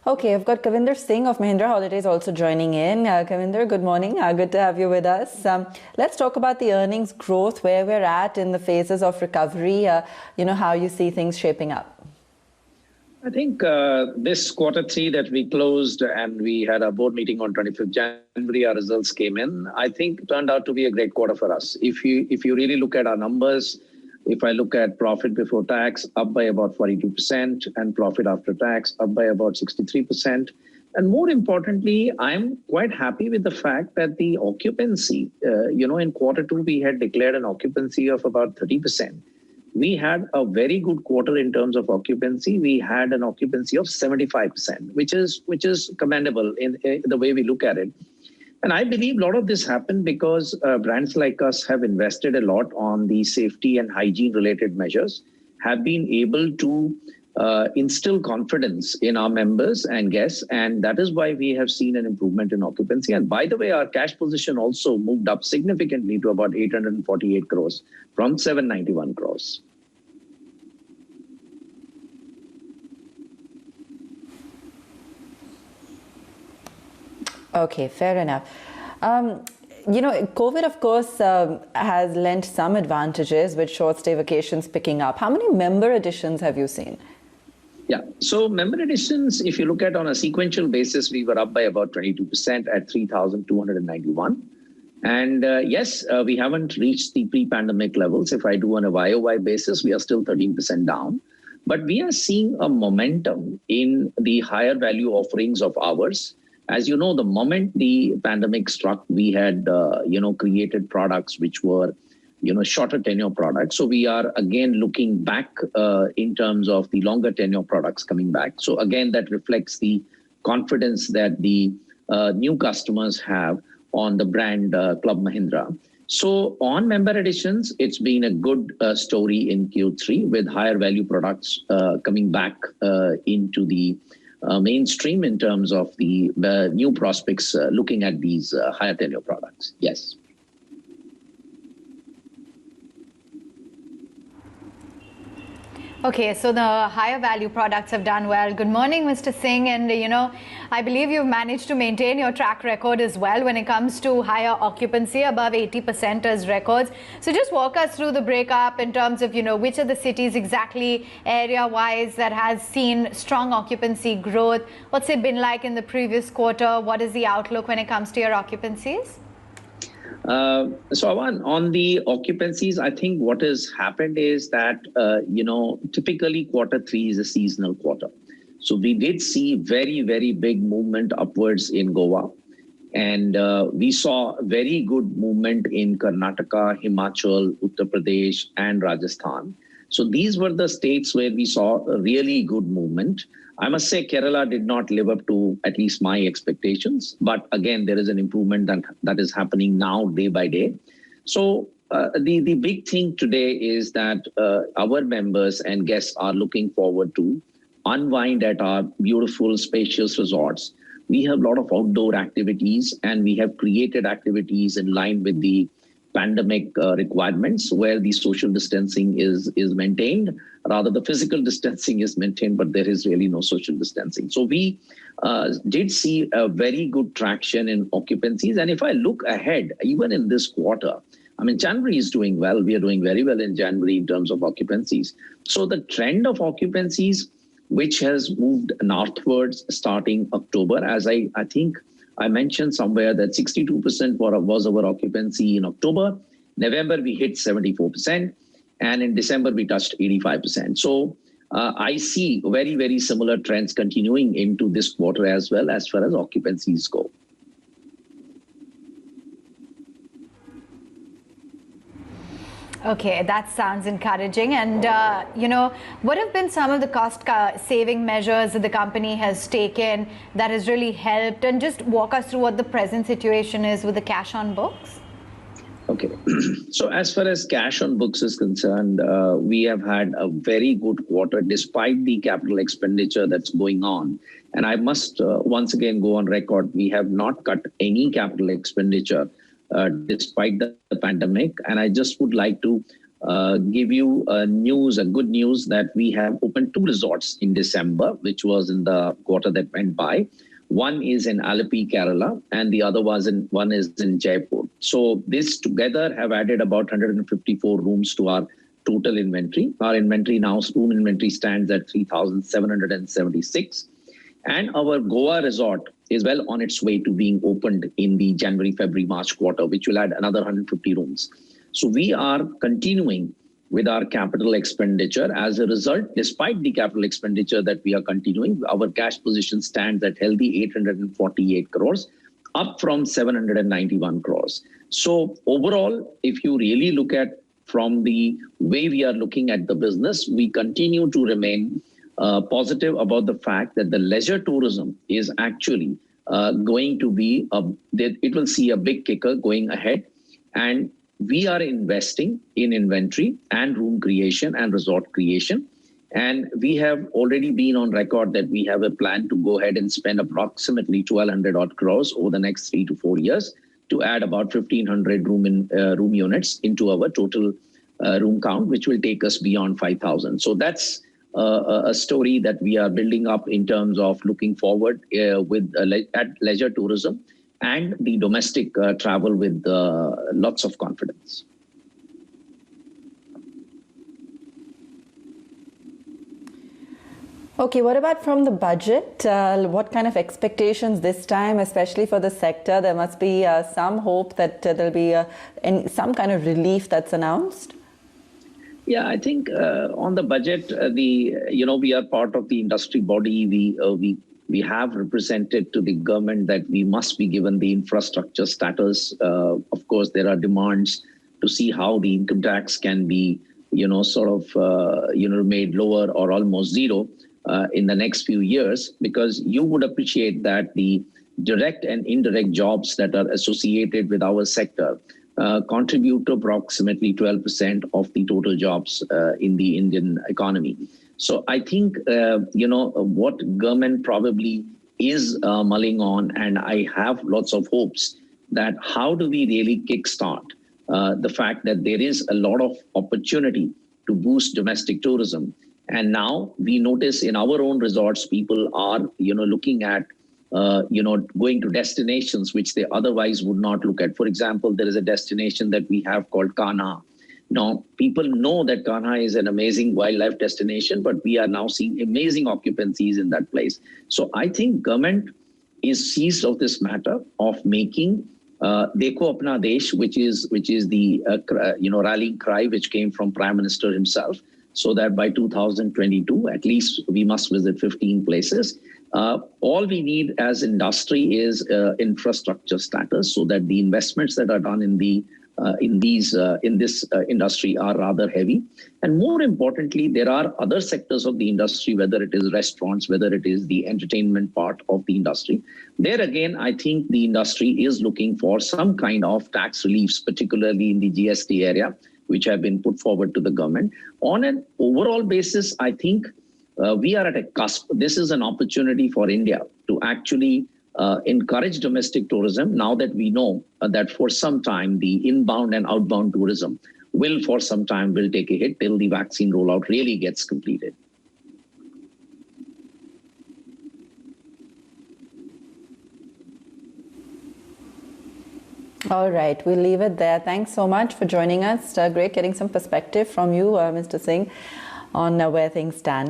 Okay, I've got Kavinder Singh of Mahindra Holidays also joining in. Kavinder, good morning. Good to have you with us. Let's talk about the earnings growth, where we're at in the phases of recovery, how you see things shaping up. I think this quarter three that we closed and we had a board meeting on 25th January, our results came in, I think turned out to be a great quarter for us. If you really look at our numbers, if I look at profit before tax, up by about 42%, and profit after tax, up by about 63%. And more importantly, I'm quite happy with the fact that the occupancy, in quarter two, we had declared an occupancy of about 30%. We had a very good quarter in terms of occupancy. We had an occupancy of 75%, which is commendable in the way we look at it. And I believe a lot of this happened because brands like us have invested a lot on the safety and hygiene related measures, have been able to instill confidence in our members and guests. And that is why we have seen an improvement in occupancy. And by the way, our cash position also moved up significantly to about 848 crores from 791 crores. Okay, fair enough. COVID, of course, has lent some advantages with short stay vacations picking up. How many member additions have you seen? Yeah, so member additions, if you look at on a sequential basis, we were up by about 22% at 3,291. And yes, we haven't reached the pre-pandemic levels. If I do on a YOY basis, we are still 13% down. But we are seeing a momentum in the higher value offerings of ours. As you know, the moment the pandemic struck, we had, created products which were, shorter tenure products. So we are again looking back in terms of the longer tenure products coming back. So again, that reflects the confidence that the new customers have on the brand Club Mahindra. So on member additions, it's been a good story in Q3 with higher value products coming back into the mainstream in terms of the new prospects looking at these higher tenure products. Yes. Okay, so the higher value products have done well. Good morning, Mr. Singh. And, I believe you've managed to maintain your track record as well when it comes to higher occupancy, above 80% as records. So just walk us through the breakup in terms of, which are the cities exactly area-wise that has seen strong occupancy growth. What's it been like in the previous quarter? What is the outlook when it comes to your occupancies? So Avan, on the occupancies, I think what has happened is that, typically quarter three is a seasonal quarter. So we did see very, very big movement upwards in Goa. And we saw very good movement in Karnataka, Himachal, Uttar Pradesh, and Rajasthan. So these were the states where we saw a really good movement. I must say Kerala did not live up to at least my expectations. But again, there is an improvement that is happening now day by day. So the big thing today is that our members and guests are looking forward to unwind at our beautiful, spacious resorts. We have a lot of outdoor activities and we have created activities in line with the pandemic requirements where the social distancing is maintained. Rather, the physical distancing is maintained, but there is really no social distancing. So we did see a very good traction in occupancies. And if I look ahead, even in this quarter, I mean, January is doing well. We are doing very well in January in terms of occupancies. So the trend of occupancies, which has moved northwards starting October, as I think I mentioned somewhere that 62% was our occupancy in October. November, we hit 74%. And in December, we touched 85%. So I see very, very similar trends continuing into this quarter as well as far as occupancies go. Okay, that sounds encouraging. And, what have been some of the cost saving measures that the company has taken that has really helped? And just walk us through what the present situation is with the cash on books. Okay, so as far as cash on books is concerned, we have had a very good quarter despite the capital expenditure that's going on. And I must once again go on record, we have not cut any capital expenditure despite the pandemic. And I just would like to give you a good news that we have opened 2 resorts in December, which was in the quarter that went by. One is in Alapi, Kerala, and the other one is in Jaipur. So this together have added about 154 rooms to our total inventory. Our inventory now, room inventory stands at 3,776. And our Goa resort is well on its way to being opened in the January, February, March quarter, which will add another 150 rooms. So we are continuing with our capital expenditure. As a result, despite the capital expenditure that we are continuing, our cash position stands at healthy 848 crores, up from 791 crores. So overall, if you really look at from the way we are looking at the business, we continue to remain positive about the fact that the leisure tourism is actually going to be, it will see a big kicker going ahead. And we are investing in inventory and room creation and resort creation. And we have already been on record that we have a plan to go ahead and spend approximately 1,200 odd crores over the next 3 to 4 years to add about 1,500 room units into our total room count, which will take us beyond 5,000. So that's a story that we are building up in terms of looking forward at leisure tourism and the domestic travel with lots of confidence. Okay, what about from the budget? What kind of expectations this time, especially for the sector? There must be some hope that there'll be some kind of relief that's announced. Yeah, I think on the budget, we are part of the industry body. We have represented to the government that we must be given the infrastructure status. Of course, there are demands to see how the income tax can be, made lower or almost zero in the next few years, because you would appreciate that the direct and indirect jobs that are associated with our sector contribute to approximately 12% of the total jobs in the Indian economy. So I think, what government probably is mulling on, and I have lots of hopes that how do we really kickstart the fact that there is a lot of opportunity to boost domestic tourism. And now we notice in our own resorts, people are, looking at, going to destinations which they otherwise would not look at. For example, there is a destination that we have called Kanha. Now, people know that Kanha is an amazing wildlife destination, but we are now seeing amazing occupancies in that place. So I think government is seized of this matter of making Dekho Apna Desh, which is the rallying cry which came from Prime Minister himself, so that by 2022, at least we must visit 15 places. All we need as industry is infrastructure status, so that the investments that are done in this industry are rather heavy. And more importantly, there are other sectors of the industry, whether it is restaurants, whether it is the entertainment part of the industry. There again, I think the industry is looking for some kind of tax reliefs, particularly in the GST area, which have been put forward to the government. On an overall basis, I think we are at a cusp. This is an opportunity for India to actually encourage domestic tourism, now that we know that for some time the inbound and outbound tourism will take a hit till the vaccine rollout really gets completed. All right, we'll leave it there. Thanks so much for joining us. Great getting some perspective from you, Mr. Singh, on where things stand.